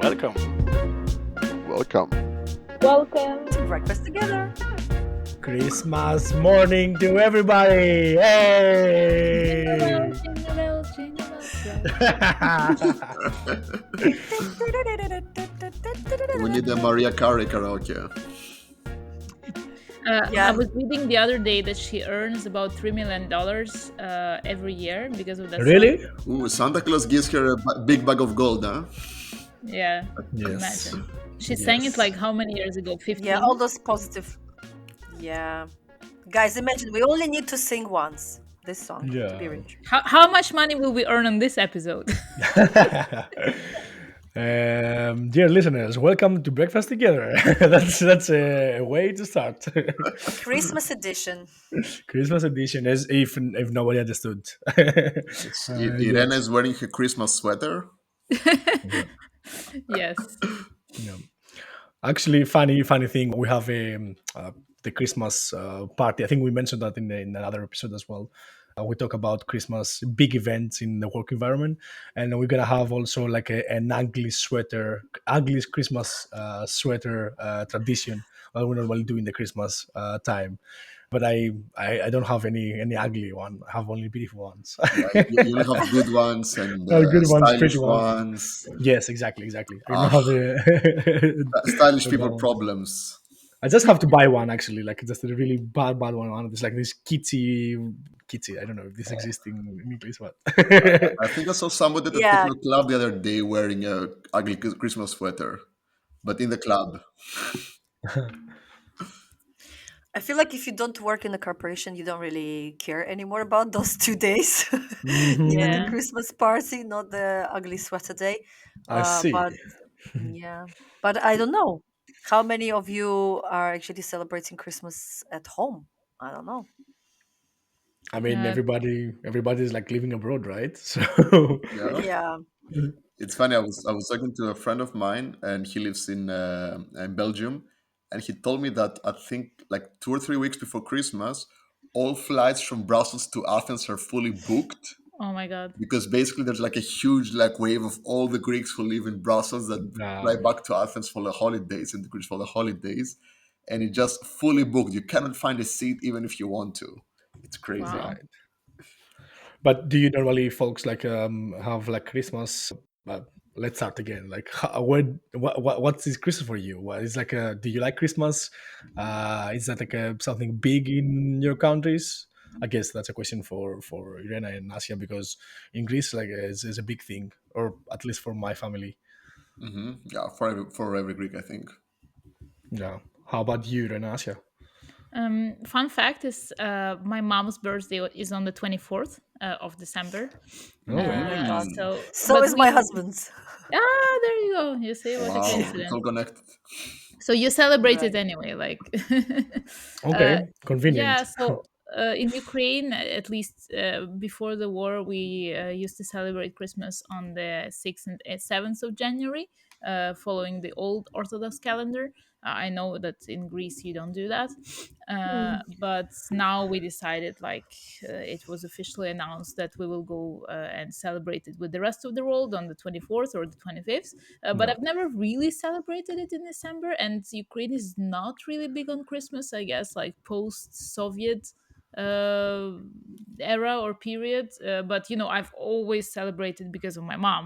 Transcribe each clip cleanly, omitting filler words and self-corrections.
Welcome. Welcome. Welcome. to breakfast together. Christmas morning to everybody! Hey! Jingle bells, jingle bells rock. We need a Maria Carey karaoke. I Yeah. was reading the other day that she earns about $3 million every year because of that Really? song. Ooh, Santa Claus gives her a big bag of gold, huh? Yeah, Yes. imagine. She sang it like how many years ago? Yeah, all 15? those positive. Yeah. Guys, imagine we only need to sing once this song to be Yeah. rich. How much money will we earn on this episode? Dear listeners, welcome to breakfast together. that's a way to start. Christmas edition. Christmas edition, as if nobody understood. Irene Yes. is wearing her Christmas sweater. Yeah. Yes. Yeah. Actually, funny thing. We have the Christmas party. I think we mentioned that in another episode as well. We talk about Christmas big events in the work environment, and we're gonna have also like an ugly Christmas sweater tradition that we normally do in the Christmas time. But I don't have any ugly one. I have only beautiful ones. Yeah, you only have good ones and Good ones, pretty stylish ones. ones. Yes, exactly. I don't Ah, have the stylish the people bad ones. problems. I just have to buy one actually, like just a really bad one. It's like this kitty. I don't know if this exists in English, but I think I saw somebody at a Yeah. techno club the other day wearing a ugly Christmas sweater, but in the club. I feel like if you don't work in a corporation, you don't really care anymore about those 2 days. The Mhm. Yeah. Christmas party, not the ugly sweater day. I see. But yeah, but I don't know. How many of you are actually celebrating Christmas at home? I don't know. I mean, Uh, everybody's like living abroad, right? So Yeah. Yeah. It's funny. I was talking to a friend of mine, and he lives in Belgium, and he told me that I think like 2 or 3 weeks before Christmas, all flights from Brussels to Athens are fully booked oh my God. because basically there's like a huge like wave of all the Greeks who live in Brussels that fly uh, back to Athens for the holidays and the Greeks for the holidays, and it's just fully booked. You cannot find a seat even if you want to. It's crazy. Wow. right. But do you normally, folks, like have like Christmas? Let's start again. Like, what's this Christmas for you? What is like a? Do you like Christmas? Is that like something big in your countries? I guess that's a question for Irena and Asia because in Greece, like, is a big thing, or at least for my family. Yeah, for every Greek, I think. Yeah. How about you, Irena, Asia? Fun fact is my mom's birthday is on the 24th of December. Okay. Oh my God. Mm. So But is my we husband's. there you go. You see what a Wow, it's coincidence. all connected. So you celebrate it Right. anyway, like uh, Okay. yeah. Convenient. So in Ukraine, at least before the war, we used to celebrate Christmas on the 6th and 7th of January, following the old Orthodox calendar. I know that in Greece you don't do that, Mm. but now we decided, like, it was officially announced that we will go and celebrate it with the rest of the world on the 24th or the 25th. But Yeah. I've never really celebrated it in December, and Ukraine is not really big on Christmas, I guess, like post-Soviet uh, era or period. But I've always celebrated because of my mom.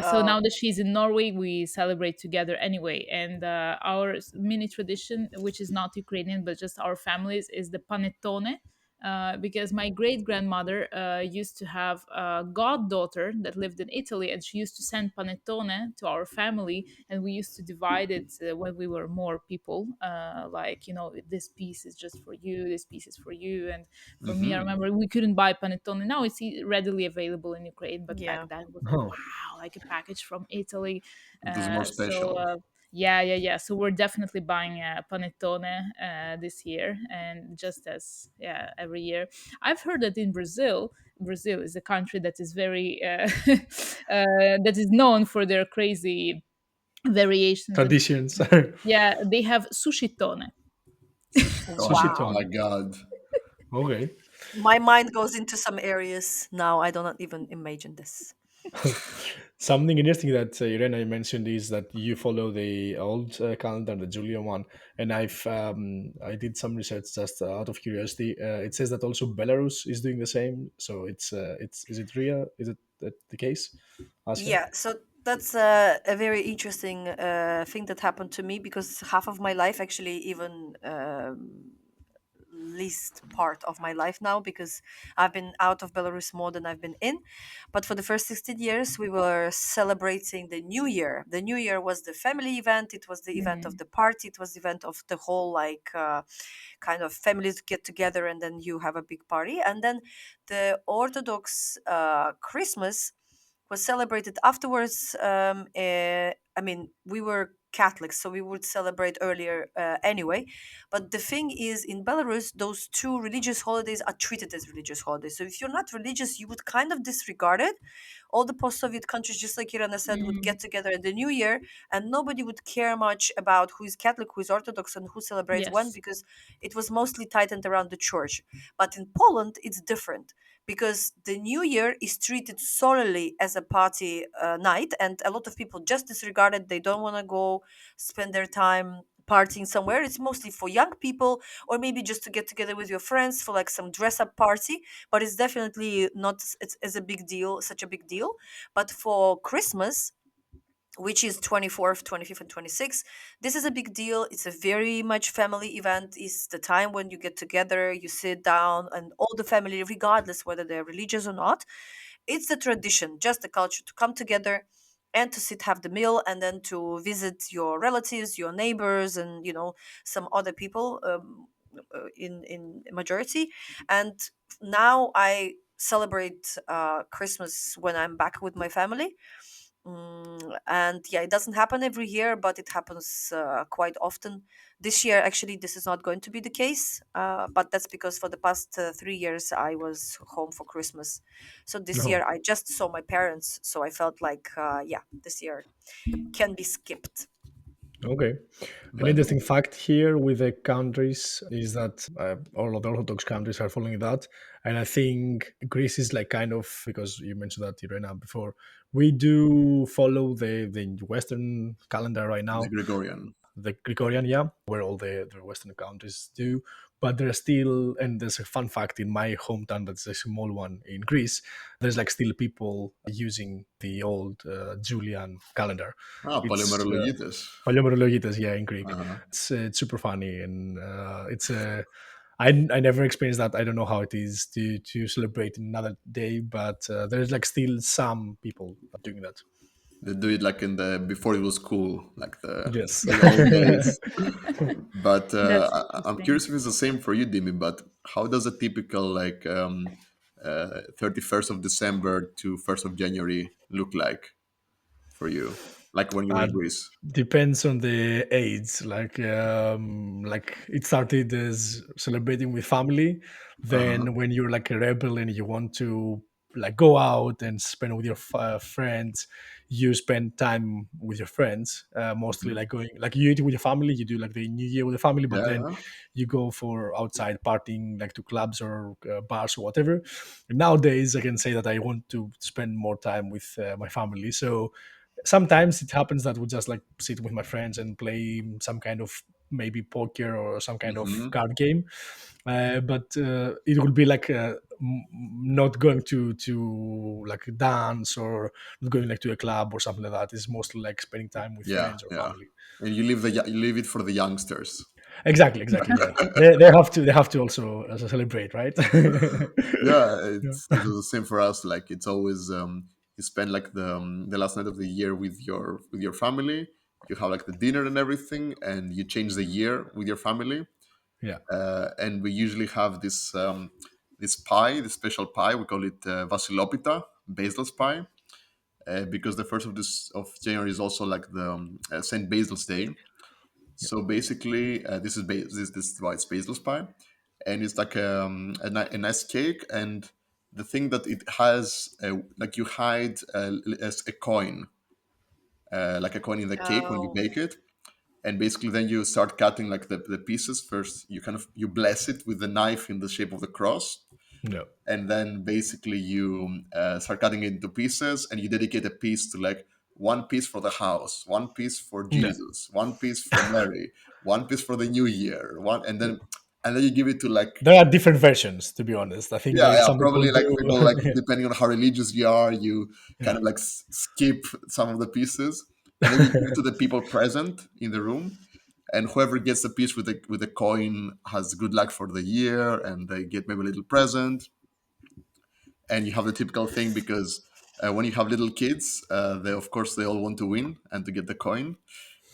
So Oh, now that she's in Norway, we celebrate together anyway. And our mini tradition, which is not Ukrainian but just our families, is the panettone. Because my great grandmother used to have a goddaughter that lived in Italy, and she used to send panettone to our family, and we used to divide it when we were more people. Like, this piece is just for you, this piece is for you, and for me, I Hmm. remember we couldn't buy panettone. Now it's readily available in Ukraine, but back yeah. then it was like, Oh. wow, like a package from Italy. It was more So special. yeah. So we're definitely buying panettone this year, and just as every year. I've heard that in Brazil is a country that is very that is known for their crazy variations and Traditions. yeah, they have sushi tone. Sushi Oh Wow. my tone. God. Okay. My mind goes into some areas now. I do not even imagine this. Something interesting that Irena mentioned is that you follow the old calendar, the Julian one, and I did some research just out of curiosity. It says that also Belarus is doing the same. So it's is it real? Is it the case, Asia? Yeah, so that's a very interesting thing that happened to me, because half of my life, actually, even least part of my life now, because I've been out of Belarus more than I've been in. But for the first 16 years, we were celebrating the New Year. The New Year was the family event. It was the event of Mm. the party. It was the event of the whole, like, kind of families get together, and then you have a big party. And then the Orthodox Christmas was celebrated afterwards. I mean, we were Catholics, so we would celebrate earlier anyway. But the thing is, in Belarus, those two religious holidays are treated as religious holidays. So if you're not religious, you would kind of disregard it. All the post-Soviet countries, just like Irana said, would Mm. get together at the New Year, and nobody would care much about who is Catholic, who is Orthodox, and who celebrates when, Yes. because it was mostly tightened around the church. But in Poland, it's different, because the New Year is treated solely as a party night, and a lot of people just disregard it. They don't want to go spend their time partying somewhere. It's mostly for young people, or maybe just to get together with your friends for like some dress up party. But it's definitely not as a big deal, such a big deal. But for Christmas, which is 24th, 25th, and 26th, this is a big deal. It's a very much family event. It's the time when you get together, you sit down, and all the family, regardless whether they're religious or not, it's the tradition, just the culture, to come together and to sit, have the meal, and then to visit your relatives, your neighbors, and some other people, in majority. And now I celebrate Christmas when I'm back with my family. And yeah, it doesn't happen every year, but it happens quite often. This year, actually, this is not going to be the case, but that's because for the past 3 years I was home for Christmas. So this No. year I just saw my parents, so I felt like, yeah, this year can be skipped. Okay. An But interesting fact here with the countries is that all of the Orthodox countries are following that. And I think Greece is like kind of, because you mentioned that, Irena, before, we do follow the Western calendar right the now, Gregorian. the Gregorian, yeah, where all the Western countries do. But there's still, and there's a fun fact in my hometown that's a small one in Greece, there's like still people using the old Julian calendar. Ah, It's polymerologites. Palomorologitas, yeah, in Greek. Uh-huh. It's super funny, and I never experienced that. I don't know how it is to celebrate another day, but there's like still some people doing that. They do it like in the before it was cool, like Yes. the old days. But That's I'm interesting. curious if it's the same for you, Dimi. But how does a typical 31st of December to 1st of January look like for you? Like when you were Uh, in Greece? depends on the age. Like it started as celebrating with family. Uh huh. Then when you're like a rebel and you want to like go out and spend with your friends, you spend time with your friends. Mostly like going like you eat with your family. You do like the New Year with the family, but then Yeah. you go for outside partying like to clubs or bars or whatever. And nowadays, I can say that I want to spend more time with my family. So sometimes it happens that we just like sit with my friends and play some kind of maybe poker or some kind of Mm-hmm. card game, but it will be like not going to like dance or not going like to a club or something like that. It's mostly like spending time with Yeah. friends or Yeah. family. And you leave it for the youngsters. Exactly, yeah. They have to also celebrate, right? Yeah, Yeah. it was the same for us. Like it's always you spend like the last night of the year with your family. You have like the dinner and everything, and you change the year with your family. Yeah. And we usually have this pie, this special pie. We call it Vasilopita, Basil's pie, because the 1st of January is also like the Saint Basil's Day. So basically, this is why it's Basil's pie, and it's like a nice cake. And the thing that it has, like you hide as a coin, like a coin in the cake when you Oh, bake it, and basically then you start cutting like the pieces first. You kind of you bless it with the knife in the shape of the cross, No. and then basically you start cutting it into pieces, and you dedicate a piece to like one piece for the house, one piece for No. Jesus, one piece for Mary, one piece for the New Year, one, and then you give it to like, There are different versions, to be honest. I think yeah, like yeah, some people probably like do. people like depending on how religious you are, you kind Yeah. of like skip some of the pieces, and then you give it to the people present in the room, and whoever gets the piece with the coin has good luck for the year, and they get maybe a little present. And you have the typical thing because when you have little kids, they of course they all want to win and to get the coin.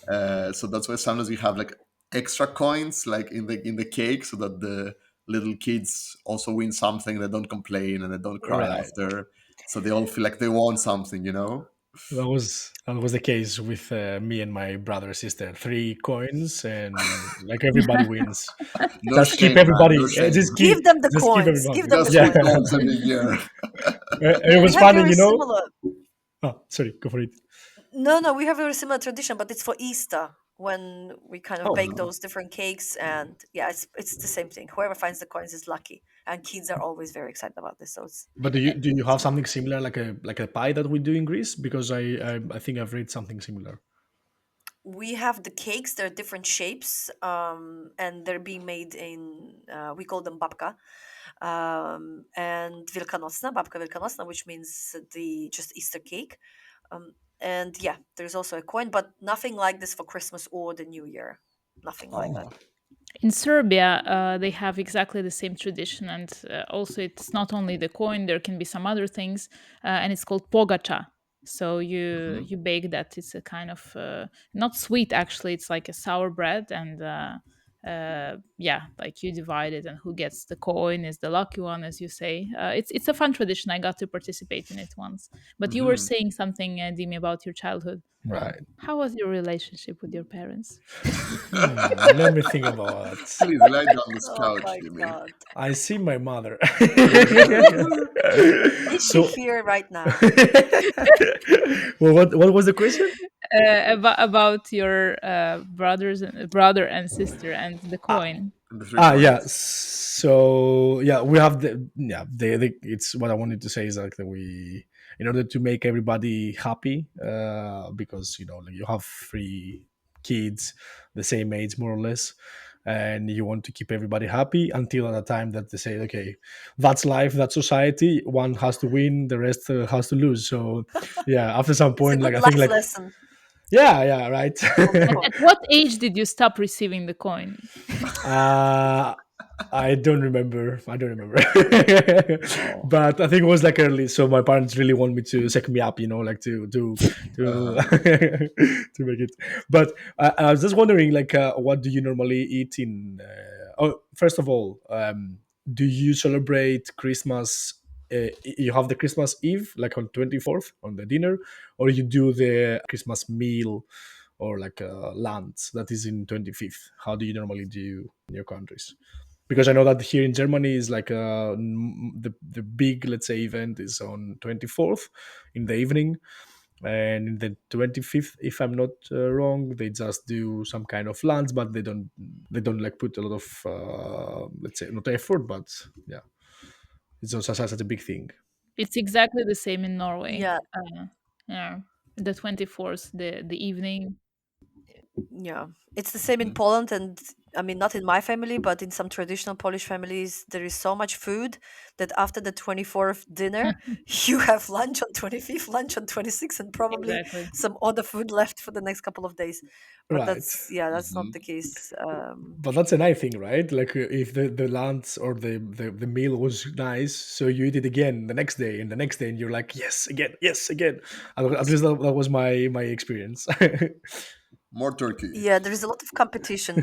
So that's why sometimes you have like extra coins like in the cake, so that the little kids also win something. They don't complain and they don't cry Right. after. So they all feel like they won something. That was the case with me and my brother and sister. Three coins, and like everybody wins. No Just keep shame, man. No everybody. shame. Give them the Just keep coins. everybody. Give them the Just win Yeah. coins. coins every year. It We was have funny, very similar. Oh, sorry, go for it. No, no, we have a very similar tradition, but it's for Easter when we kind of Oh, bake those different cakes, and yeah, it's the same thing. Whoever finds the coins is lucky, and kids are always very excited about this. So but do you it's have fun. something similar like a pie that we do in Greece? Because I think I've read something similar. We have the cakes. They're different shapes, and they're being made in. We call them babka, and Wielkanocna, babka Wielkanocna, which means the just Easter cake. And yeah, there's also a coin, but nothing like this for Christmas or the New Year. Nothing like that. Oh, In Serbia, they have exactly the same tradition, and also it's not only the coin. There can be some other things, and it's called pogacha. So Mhm. you bake that. It's a kind of not sweet actually. It's like a sour bread, and yeah, like you divide it, and who gets the coin is the lucky one, as you say. It's a fun tradition. I got to participate in it once. But you were Mhm. saying something, Dimi, about your childhood. right. How was your relationship with your parents? Let me think about it. Please lie down on this Oh couch, my Jimmy. God. I see my mother. Is she So, here right now? well, what was the question? About your brother and sister and the coin. And the three Yeah. coins. So yeah, we have it's what I wanted to say is like that we, in order to make everybody happy, because like you have three kids the same age more or less, and you want to keep everybody happy until at the time that they say, okay, that's life, that's society. One has to win, the rest has to lose. So yeah, after some It's a point, like good I think life like lesson yeah, right. on the At coin. what age did you stop receiving the coin? Uh, I don't remember. I don't remember. Oh. But I think it was like early, so my parents really want me to set me up, like to Uh-huh. to make it. But I was just wondering, like, what do you normally eat in? Oh, first of all, do you celebrate Christmas? You have the Christmas Eve, like on 24th, on the dinner, or you do the Christmas meal or like lunch that is in 25th? How do you normally do in your countries? Because I know that here in Germany is like the big, let's say, event is on 24th in the evening, and in the 25th, if I'm not wrong, they just do some kind of lunch, but they don't like put a lot of let's say not effort, but yeah, it's not such a big thing. It's exactly the same in Norway. Yeah, Yeah, the 24th, the evening. yeah. It's the same in Mhm. Poland, and I mean, not in my family, but in some traditional Polish families, there is so much food that after the 24th dinner, you have lunch on 25th, lunch on 26th, and probably Exactly. some other food left for the next couple of days. But Right. that's, yeah, that's not Mhm. the case. But that's a nice thing, right? Like if the lunch or the meal was nice, so you eat it again the next day and the next day, and you're like, yes, again, yes, again. At least that was my experience. More turkey. Yeah, there is a lot of competition.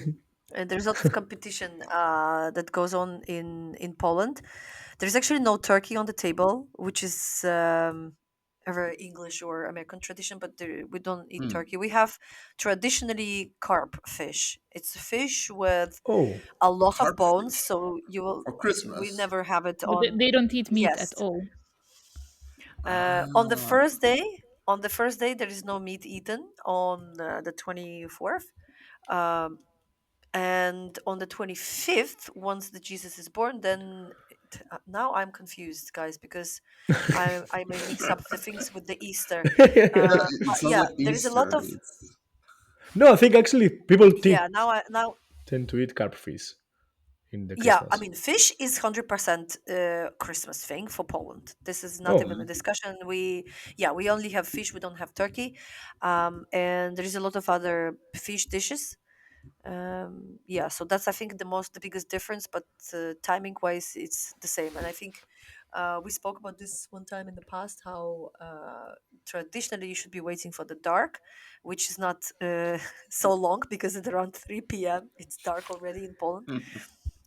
There's a lot of competition that goes on in Poland. There's actually no turkey on the table, which is a very English or American tradition, but we don't eat Hmm. turkey. We have traditionally carp fish. It's a fish with Oh, a lot of bones, Carpfish so you will. for We Christmas. never have it But on. they don't eat meat at Yes, all. on the Ah. first day. On the first day, there is no meat eaten. On the 24th, um, and on the 25th, once the Jesus is born, then Now I'm confused, guys, because I may mix up the things with the Easter. Yeah, But it's not yeah, like there is a lot Easter. of It's No, I think actually people yeah. Now tend to eat carp fish in the yeah. I Christmas. mean, fish is 100% Christmas thing for Poland. This is not Oh, even a discussion. We only have fish. We don't have turkey, and there is a lot of other fish dishes. Yeah, so that's, I think, the biggest difference, but timing wise it's the same. And I think we spoke about this one time in the past, how traditionally you should be waiting for the dark, which is not so long, because at around 3 p.m. it's dark already in Poland.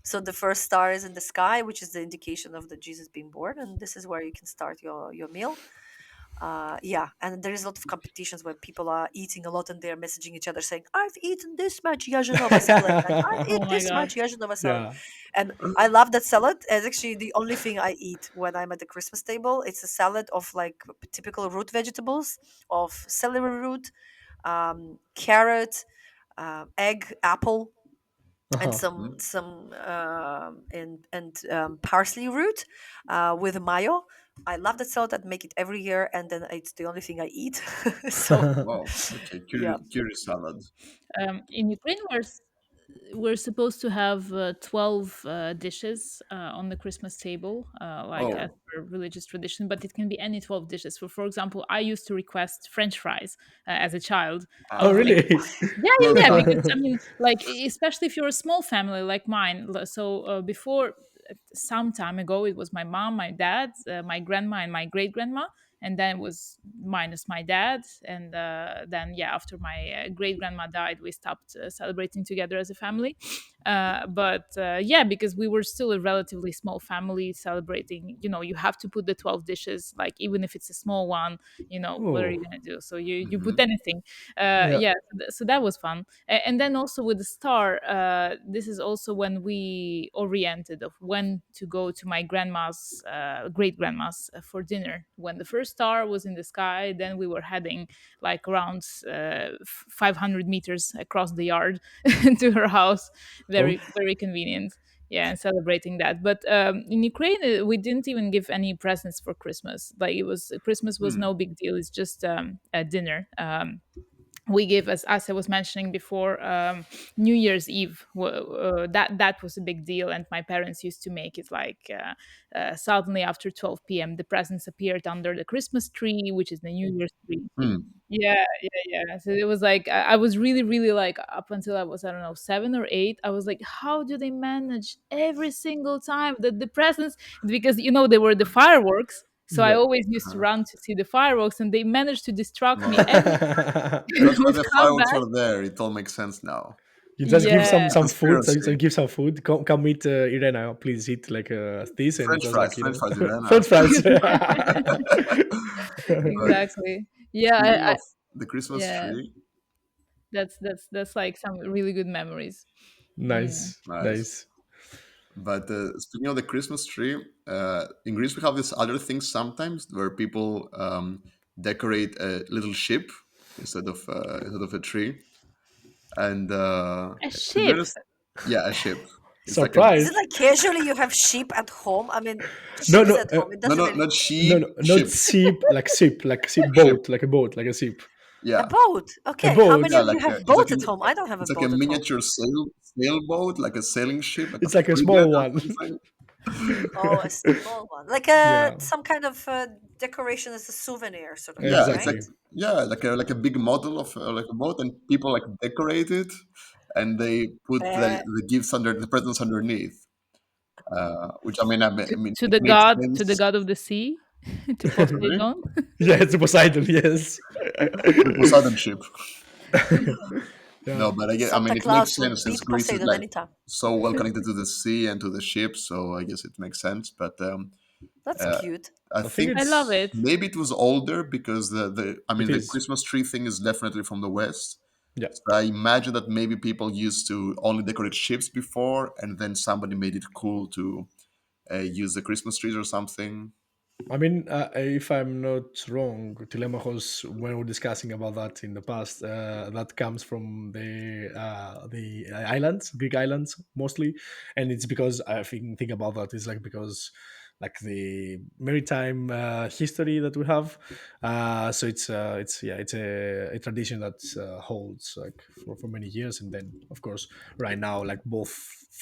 So the first star is in the sky, which is the indication of the Jesus being born, and this is where you can start your meal. Yeah, and there is a lot of competitions where people are eating a lot and they're messaging each other saying, "I've eaten this much Yazhanova salad," and "I've Oh eaten my this god. much Yazhanova salad," yeah. and I love that salad. It's actually the only thing I eat when I'm at the Christmas table. It's a salad of like typical root vegetables, of celery root, carrot, egg, apple, and Uh-huh. parsley root with mayo. I love that salad. I make it every year, and then it's the only thing I eat. So wow. Okay, yeah. curious salad. In Ukraine, we're supposed to have 12 dishes on the Christmas table, like as Oh, per religious tradition, but it can be any 12 dishes. For example, I used to request French fries as a child. I Oh, was like, okay. really? yeah, Well, yeah, yeah. Because I mean, like, especially if you're a small family like mine. So before, some time ago, it was my mom, my dad, my grandma, and my great grandma, and then it was minus my dad. And then, yeah, after my great grandma died, we stopped celebrating together as a family. But yeah, because we were still a relatively small family celebrating. You have to put the 12 dishes, like even if it's a small one. What are you Oh, gonna do? So you put mhm. anything. yeah. Yeah, so that was fun. And then also with the star, this is also when we oriented of when to go to my grandma's, great grandma's, for dinner. When the first star was in the sky, then we were heading like around 500 meters across the yard to her house. Oh, Very, very convenient. Yeah, and celebrating that. But in Ukraine, we didn't even give any presents for Christmas. Like, it was Christmas was Hmm. no big deal. It's just a dinner. We give, as I was mentioning before, New Year's Eve. That was a big deal, and my parents used to make it like suddenly after 12 p.m. the presents appeared under the Christmas tree, which is the New Year's tree. Hmm. Yeah, yeah, yeah. So it was like I was really, really like, up until I was, I don't know, 7 or 8. I was like, how do they manage every single time that the presents? Because there were the fireworks. So I yeah. always used to Uh-huh. run to see the fireworks, and they managed to distract me Well, every I that's why would the come fireworks back. are there. It all makes sense now. You just give Yeah. some It's some food. So conspiracy. give some food. Come meet Irena. Please eat like this, and French just fries, like French fries, Irena. French fries. But Exactly. Yeah, speaking I of the Christmas yeah, tree, that's like some really good memories. Mm. Nice, nice. nice. But speaking of the Christmas tree, in Greece we have this other thing sometimes where people decorate a little ship instead of a tree. And A to be ship. honest, yeah, a ship. It's like a Is it Surprise! like casually you have sheep at home? I mean, No, sheep is no, at home. It no, doesn't no, really not no, sheep, no, not ship, ship, like ship ship. boat, like a boat, like a ship. a Yeah, boat. A Okay, how many boat. yeah, of you have it's like boat at home? I don't have a it's like a boat at home. miniature sailboat, like a sailing ship, like a It's like a frigate small or one. something. Oh, a small one, like Yeah, some kind of decoration as a souvenir, sort of thing, Yeah, right? exactly. exactly. Yeah, like a big model of like a boat, and people like decorate it, and they put Uh, the gifts under the presents underneath. Which I mean, To it the makes god, to the sense. god of the sea, to Sorry, Poseidon. Yeah, it's a Poseidon. Yes. the Poseidon ship. Yeah. No, but I Santa mean, it makes Claus will sense since beat Greece is Poseidon like anytime. so well connected to the sea and to the ship, so I guess it makes sense. But That's uh, cute. I I think think I love it's it. maybe it was older because the I it mean the is. Christmas tree thing is definitely from the West. Yeah. So I imagine that maybe people used to only decorate ships before, and then somebody made it cool to use the Christmas trees or something. I mean, if I'm not wrong, Telemachos, when we're discussing about that in the past, that comes from the islands, Greek islands mostly, and it's because I think about that is like because like the maritime history that we have. So it's yeah, it's a tradition that holds like for many years, and then of course right now like both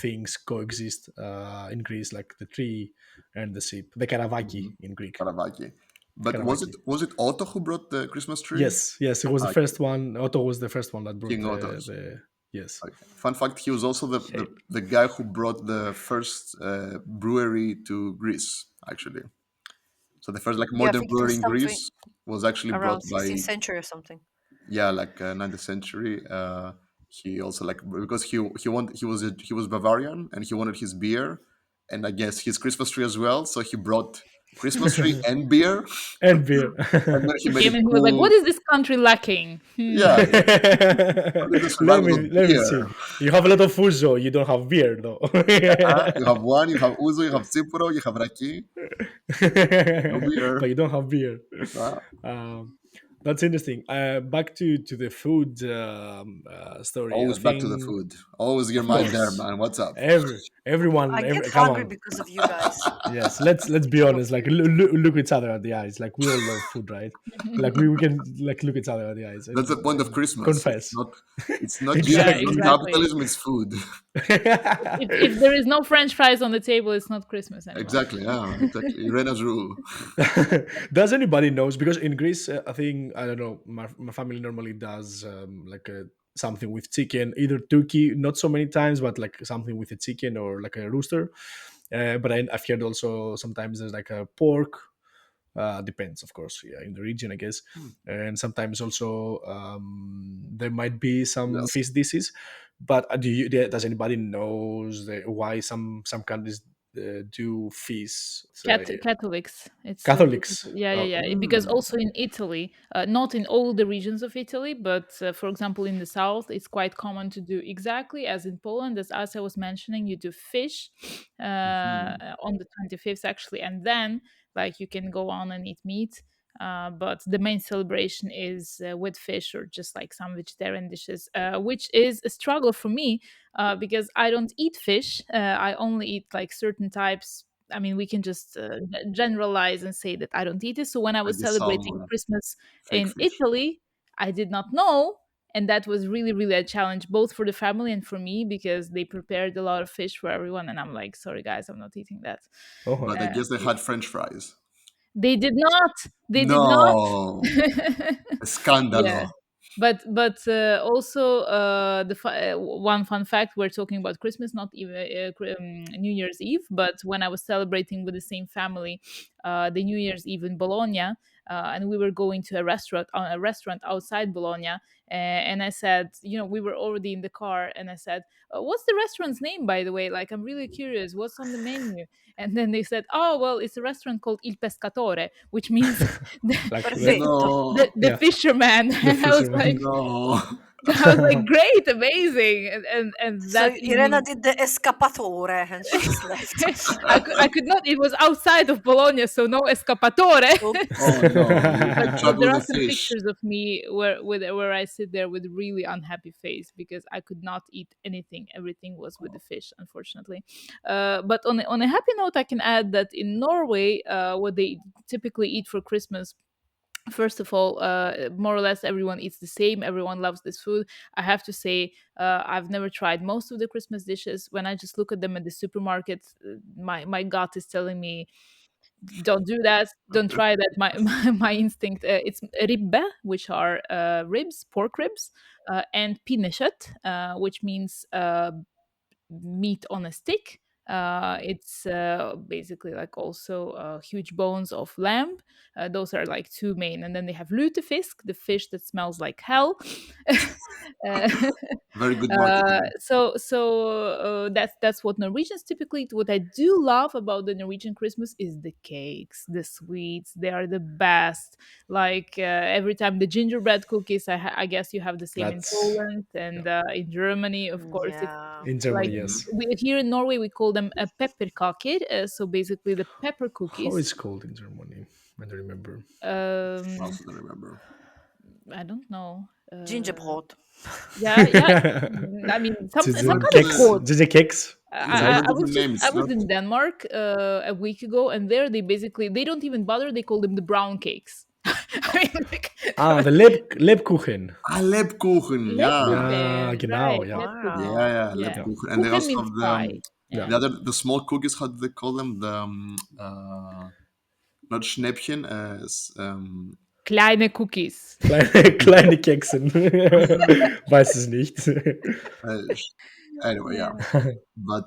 things coexist in Greece, like the tree and the ship, the Hmm. Karavaki in Greek. Karavaki. But was it Karavaki. was it Otto who brought the Christmas tree? Yes, yes, it was the Okay, first one. Otto was the first one that brought King Otto's. the yes Okay. Fun fact: he was also Shape. the guy who brought the first brewery to Greece. Actually, so the first like Yeah, I modern think it brewery was in something Greece was actually around brought 16th by, century or something. yeah, like 19th century. He also like because he was Bavarian and he wanted his beer, and I guess his Christmas tree as well. So he brought Christmas tree and beer, and beer. and then he He made came it and he was like, "What cool. is this country lacking?" Yeah, Hmm. how did the survival of Let me beer? see. You have a lot of fuso. You don't have beer though. You have one, you have Uzo, you have Tsipuro, you have Raki, no But beer. you don't have beer. Uh, Um, that's interesting. Back to the food story. I Always back to the think, food. Always your of mind there, course, man. What's up? everyone, I get come hungry on. because of you guys. Yes, let's be All of honest. Like you. look each other at the eyes. Like we all love food, right? Like we can like look each other at the eyes That's the point of and Christmas. confess. It's not Jesus, Yeah, it's not Exactly. exactly. capitalism, it's food. If there is no French fries on the table, it's not Christmas anymore. Exactly, yeah, exactly. Irena's rule. Does anybody knows? Because in Greece, I think I don't know. My family normally does like something with chicken, either turkey, not so many times, but like something with a chicken or like a rooster. But I've heard also sometimes there's like a pork. Depends, of course, yeah, in the region, I guess. Hmm. And sometimes also there might be some Yes. fish dishes. But does anybody knows why some countries do fish? Catholics. It's Catholics. yeah, yeah, Okay. yeah. Because Mm. also in Italy, not in all the regions of Italy, but for example, in the south, it's quite common to do exactly as in Poland. As I was mentioning, you do fish Mhm. on the 25th actually, and then like you can go on and eat meat. But the main celebration is with fish or just like some vegetarian dishes, which is a struggle for me because I don't eat fish. I only eat like certain types. I mean, we can just generalize and say that I don't eat it. So when I Like was the celebrating salmon, Christmas fake in fish. Italy, I did not know. And that was really, really a challenge, both for the family and for me, because they prepared a lot of fish for everyone. And I'm like, sorry, guys, I'm not eating that. Oh, But I guess they Yeah. had French fries. They did not. They did not. No, Yeah. escándalo. But also one fun fact, we're talking about Christmas, not even New Year's Eve, but when I was celebrating with the same family the New Year's Eve in Bologna, and we were going to a restaurant outside Bologna, and I said, we were already in the car, and I said, what's the restaurant's name, by the way? Like, I'm really curious, what's on the menu? And then they said, oh, well, it's a restaurant called Il Pescatore, which means like Perfetto. the No, yeah, fisherman. the And I was fisherman. like, no. I was like, great, amazing. And So that Irena evening, did the escapatore and she just left. I could not. It was outside of Bologna, so no escapatore. Oh Oops. no, you had but to but travel there with are a some fish. pictures of me where I sit there with really unhappy face because I could not eat anything. Everything was with the fish, unfortunately. But on a happy note, I can add that in Norway, what they typically eat for Christmas, first of all, more or less everyone eats the same. Everyone loves this food. I have to say, I've never tried most of the Christmas dishes. When I just look at them at the supermarket, my gut is telling me, don't do that, don't try that. My instinct, it's ribbe, which are ribs, pork ribs, and pinnekjøtt, which means meat on a stick. It's basically like also huge bones of lamb. Those are like two main, and then they have lutefisk, the fish that smells like hell. uh, Very good marketing. that's what Norwegians typically eat. What I do love about the Norwegian Christmas is the cakes, the sweets. They are the best. Like every time the gingerbread cookies, I guess you have the same in That's Poland yeah. and in Germany, of course. It's Yeah. In like Germany, Mhm. yes. here in Norway, we call them a pepperkake. So basically, the pepper How cookies. is called in Germany? I don't remember. I Um, also don't remember. I don't know. Gingerbrot. Yeah, yeah. I mean, some But kind of Keks, code. JJ Keks. it's Is got I, a I, I different was just name. I It's was not. in Denmark a week ago, and there they don't even bother. They call them the brown cakes. I mean, like, the Lebkuchen. Ah, Lebkuchen. Yeah. Ja, Lebkuchen, genau, right? ja. Yeah, Lebkuchen, Wow. yeah, yeah. Ja, Lebkuchen. And they Kuchen also means have pie. Yeah. ja. the small cookies. How do they call them? Not Schnäppchen. Kleine Cookies. Kleine Keksen. Weiß es nicht. uh, anyway, yeah. Yeah. But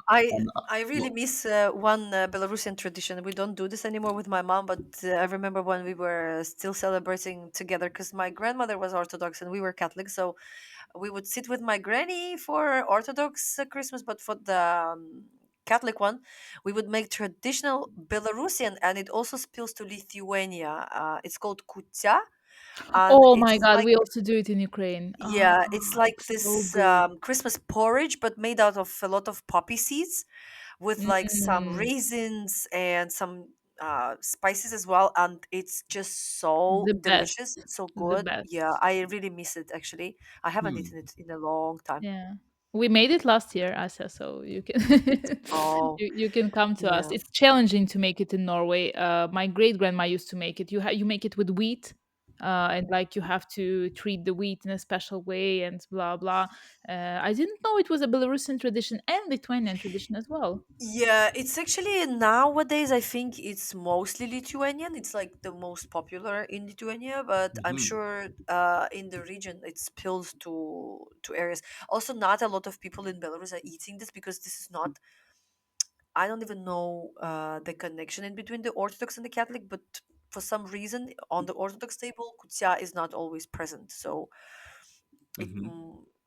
I and, I really well, miss one Belarusian tradition. We don't do this anymore with my mom, but I remember when we were still celebrating together because my grandmother was Orthodox and we were Catholic. So we would sit with my granny for Orthodox Christmas, but for the Catholic one, we would make traditional Belarusian, and it also spills to Lithuania. It's called kutya, and Oh my it's God, like, we also do it in Ukraine. Ah, yeah, it's like it's so this good. Christmas porridge, but made out of a lot of poppy seeds with like some Mm, raisins and some spices as well. And it's just so the best, delicious. It's so the good. Yeah, best. I really miss it actually. I haven't hmm, eaten it in a long time. Yeah. We made it last year, Asa, so you can Oh, you can come to us. yeah. It's challenging to make it in Norway. My great grandma used to make it. You make it with wheat, and like you have to treat the wheat in a special way and blah blah. I didn't know it was a Belarusian tradition and Lithuanian tradition as well. Yeah, it's actually nowadays, I think it's mostly Lithuanian. It's like the most popular in Lithuania, but I'm hmm, sure in the region it spills to areas. Also, not a lot of people in Belarus are eating this because this is not, I don't even know the connection in between the Orthodox and the Catholic, but for some reason on the Orthodox table, kutya is not always present. So it hmm.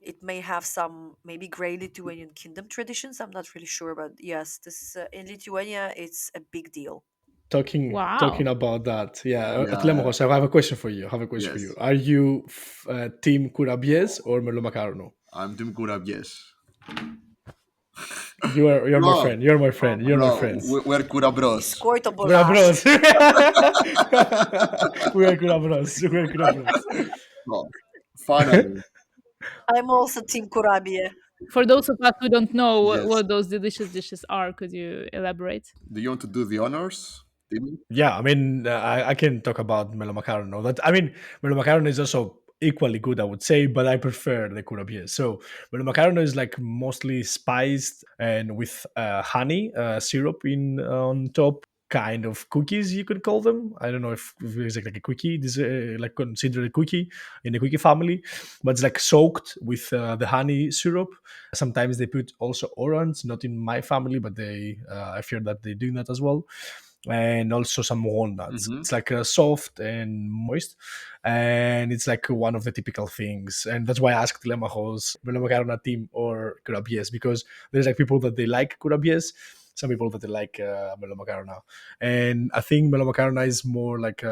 it may have some maybe gray Lithuanian kingdom traditions. I'm not really sure, but yes, this in Lithuania it's a big deal. Talking Wow. about that, yeah. Yeah. Telemachos, I have a question for you. I have a question for you. Yes. Are you team kurabies or melomakarono? I'm doing good up. Yes. You're my Bro, friend. You're my Oh friend. my You're my bro, goodness. friends. we're Kura bros. We're Iskoito bros. We're good bros. We're good bros. Bro, finally. I'm also Team Kurabiye. For those of us who don't know Yes. what those delicious dishes are, could you elaborate? Do you want to do the honors, Timmy? Yeah, I mean, I can talk about melomakarono. That I mean, melomakarono is also equally good, I would say, but I prefer the kurabiye. So melomakarono is like mostly spiced and with honey syrup in on top, kind of cookies you could call them. I don't know if it's like a cookie, this like considered a cookie in the cookie family, but it's like soaked with the honey syrup. Sometimes they put also orange, not in my family, but they I fear that they do that as well, and also some walnuts. Mm-hmm. It's like soft and moist, and it's like one of the typical things. And that's why I asked Lemajos, Melamacarona team or kurabies, because there's like people that they like kurabies, some people that they like melamacarona, and I think melamacarona is more like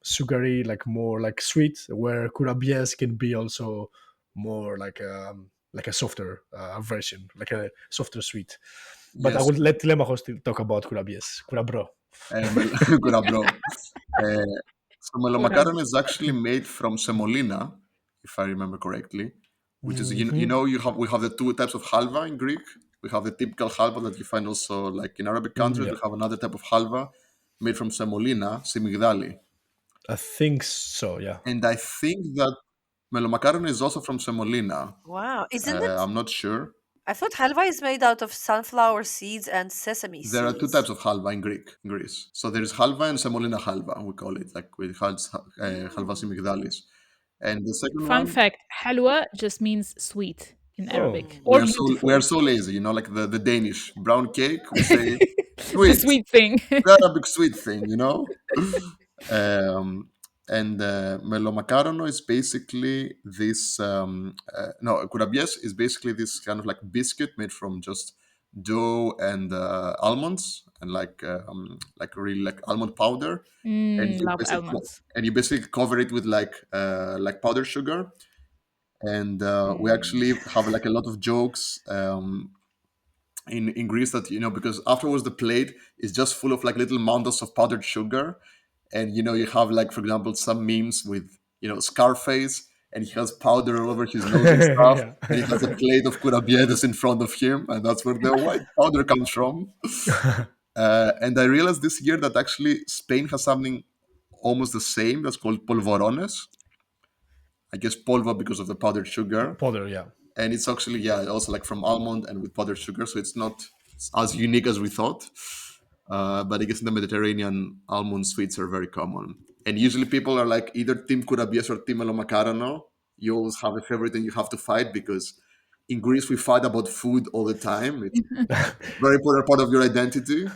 sugary, like more like sweet, where kurabies can be also more like a softer version, like a softer sweet. But I Yes. will let Lemajos talk about kurabies, kurabro. Kura bro. Uh, so Kurabi. melomakaron is actually made from semolina, if I remember correctly, which is Hmm. we have the two types of halva in Greek. We have the typical halva that you find also like in Arabic countries. Yeah, We have another type of halva made from semolina, simigdali, I think so. Yeah. and I think that melomakaron is also from semolina. Wow, isn't it? I'm not sure. I thought halva is made out of sunflower seeds and sesame There are two seeds. types of halva in Greece. So there is halva and semolina halva, we call it, like with halva Mm. simigdalis. And the second Fun one, fact, halwa just means sweet in Oh, Arabic Mm. or we are beautiful. so lazy, like the Danish brown cake. We say The sweet, sweet thing. we are a big sweet thing. um, and melomakarono is basically this. No, kurabies is basically this kind of like biscuit made from just dough and almonds and like really like almond powder, and Love almonds. you basically cover it with like powdered sugar, and we Mm. actually have like a lot of jokes. in Greece that because afterwards the plate is just full of like little mountains of powdered sugar, and you have like for example some memes with Scarface, and he has powder all over his nose and stuff, Yeah. and he has a plate of kurabiedes in front of him, and that's where the white powder comes from. And I realized this year that actually Spain has something almost the same that's called polvorones. I guess polvo because of the powdered sugar, Powder, yeah. and it's actually also like from almond and with powdered sugar, so it's not as unique as we thought. But I guess in the Mediterranean, almond sweets are very common, and usually people are like either team kurabies or team melomakarono. You always have a favorite, and you have to fight because in Greece we fight about food all the time. It's very important part of your identity.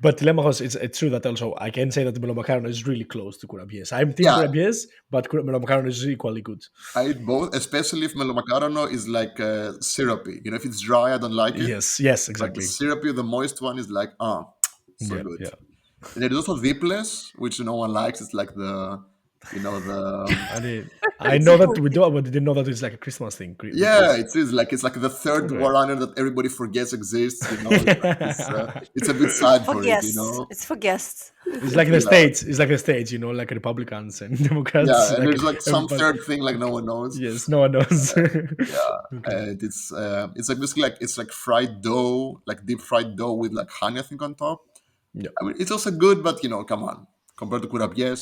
But Telemachos, it's true that also I can say that the melomakarono is really close to kurabies. I'm team Yeah, kurabies, but melomakarono is equally good. I eat both, especially if melomakarono is like syrupy. If it's dry, I don't like it. Yes, yes, But the exactly. syrupy, the moist one is like, so Yeah, good. yeah. And there is also diples, which no one likes. It's like I mean, I It's know that true. we do, but I didn't know that it's like a Christmas thing. yeah, Diplos. it is like it's like the third Okay. runner that everybody forgets exists. It's a bit sad For for it. guests. It's for guests. It's like the Yeah, states. It's like the states. Like Republicans and Democrats. yeah, and Like there's like some everybody. third thing like no one knows. Yes, no one knows. Yeah, Okay. and it's like basically like it's like fried dough, like deep fried dough with like honey, I think, on top. Yeah. I mean, it's also good, but come on, compared to kurabies,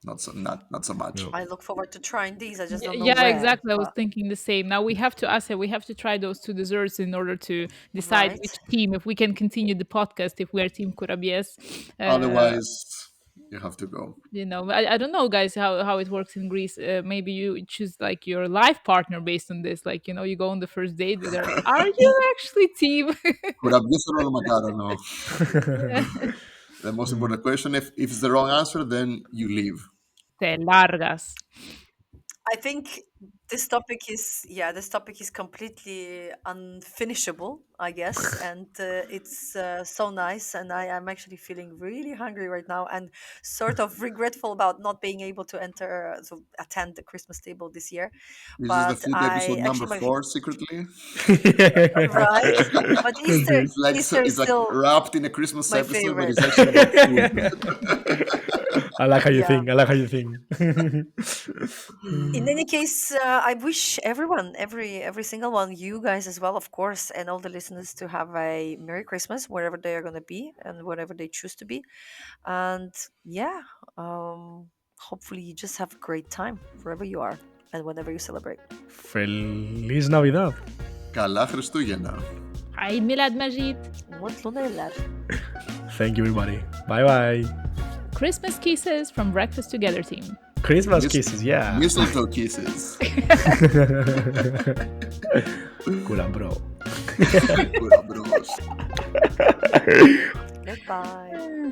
not so much. Yeah. I look forward to trying these. I just don't know Yeah, where. exactly. I was But thinking the same. Now we have to ask it. We have to try those two desserts in order to decide right. which team, if we can continue the podcast, if we are Team Kurabies. Uh, Otherwise, you have to go. I don't know, guys, how it works in Greece. Maybe you choose like your life partner based on this. Like, you go on the first date with her. Are you actually team? Kurabies or macaroni? Yeah. The most important question. If it's the wrong answer, then you leave. Te largas. I think this topic is completely unfinishable, I guess, and it's so nice, and I'm actually feeling really hungry right now, and sort of regretful about not being able to attend the Christmas table this year. This is the But food I episode number actually my 4 secretly. right, but Could Easter be. It's like Easter is it's like still wrapped in a Christmas my episode, but favorite. it's actually about food. I like how you Yeah. think. I like how you think. In any case, I wish everyone, every single one, you guys as well, of course, and all the listeners to have a Merry Christmas wherever they are going to be and wherever they choose to be. And yeah, hopefully you just have a great time wherever you are and whenever you celebrate. Feliz Navidad. Καλά Χριστούγεννα. عيد ميلاد مجيد. Mutlu neler. Thank you, everybody. Bye bye. Christmas kisses from Breakfast Together team. Christmas Mis- kisses, yeah. Mistletoe kisses. Kula, bro. Kura bros. Goodbye.